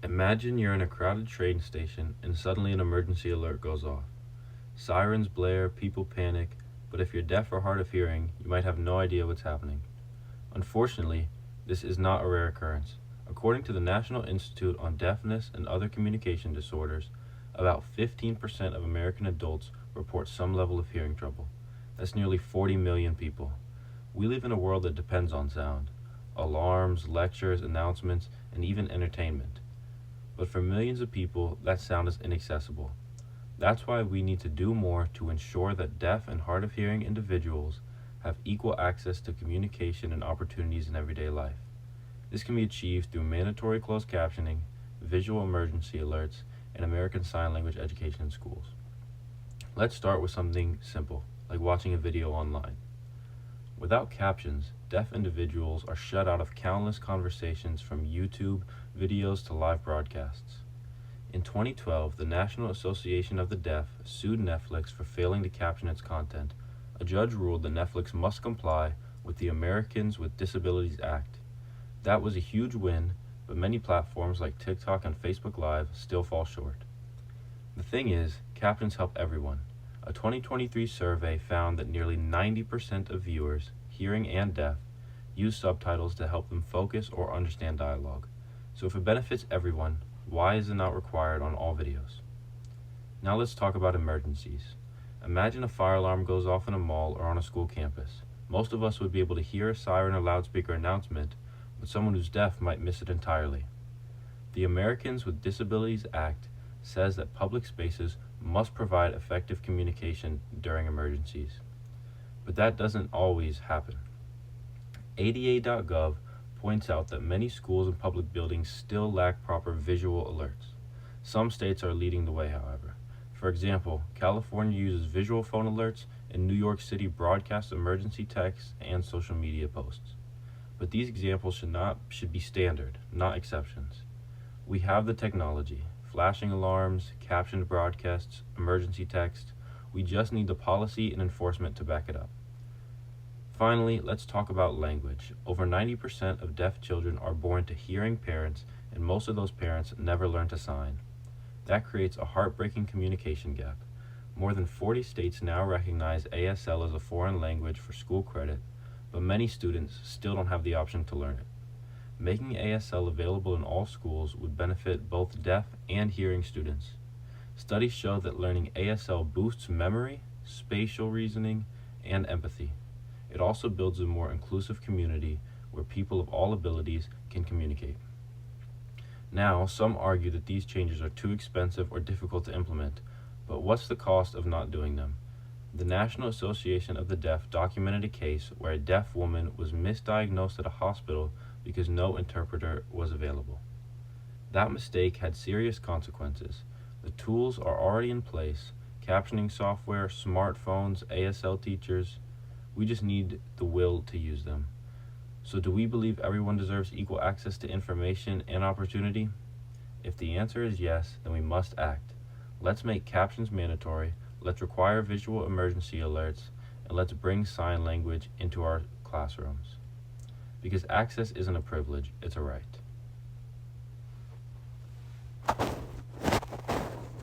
Imagine you're in a crowded train station and suddenly an emergency alert goes off. Sirens blare, people panic, but if you're deaf or hard of hearing, you might have no idea what's happening. Unfortunately, this is not a rare occurrence. According to the National Institute on Deafness and Other Communication Disorders, about 15% of American adults report some level of hearing trouble. That's nearly 40 million people. We live in a world that depends on sound. Alarms, lectures, announcements, and even entertainment. But for millions of people, that sound is inaccessible. That's why we need to do more to ensure that deaf and hard of hearing individuals have equal access to communication and opportunities in everyday life. This can be achieved through mandatory closed captioning, visual emergency alerts, and American Sign Language education in schools. Let's start with something simple, like watching a video online. Without captions, deaf individuals are shut out of countless conversations from YouTube videos to live broadcasts. In 2012, the National Association of the Deaf sued Netflix for failing to caption its content. A judge ruled that Netflix must comply with the Americans with Disabilities Act. That was a huge win, but many platforms like TikTok and Facebook Live still fall short. The thing is, captions help everyone. A 2023 survey found that nearly 90% of viewers, hearing and deaf, use subtitles to help them focus or understand dialogue. So if it benefits everyone, why is it not required on all videos? Now let's talk about emergencies. Imagine a fire alarm goes off in a mall or on a school campus. Most of us would be able to hear a siren or loudspeaker announcement, but someone who's deaf might miss it entirely. The Americans with Disabilities Act says that public spaces must provide effective communication during emergencies. But that doesn't always happen. ADA.gov points out that many schools and public buildings still lack proper visual alerts. Some states are leading the way, however. For example, California uses visual phone alerts, and New York City broadcasts emergency texts and social media posts. But these examples should be standard, not exceptions. We have the technology, flashing alarms, captioned broadcasts, emergency text. We just need the policy and enforcement to back it up. Finally, let's talk about language. Over 90% of deaf children are born to hearing parents, and most of those parents never learn to sign. That creates a heartbreaking communication gap. More than 40 states now recognize ASL as a foreign language for school credit, but many students still don't have the option to learn it. Making ASL available in all schools would benefit both deaf and hearing students. Studies show that learning ASL boosts memory, spatial reasoning, and empathy. It also builds a more inclusive community where people of all abilities can communicate. Now, some argue that these changes are too expensive or difficult to implement, but what's the cost of not doing them? The National Association of the Deaf documented a case where a deaf woman was misdiagnosed at a hospital because no interpreter was available. That mistake had serious consequences. The tools are already in place: captioning software, smartphones, ASL teachers. We just need the will to use them. So do we believe everyone deserves equal access to information and opportunity? If the answer is yes, then we must act. Let's make captions mandatory, let's require visual emergency alerts, and let's bring sign language into our classrooms. Because access isn't a privilege, it's a right.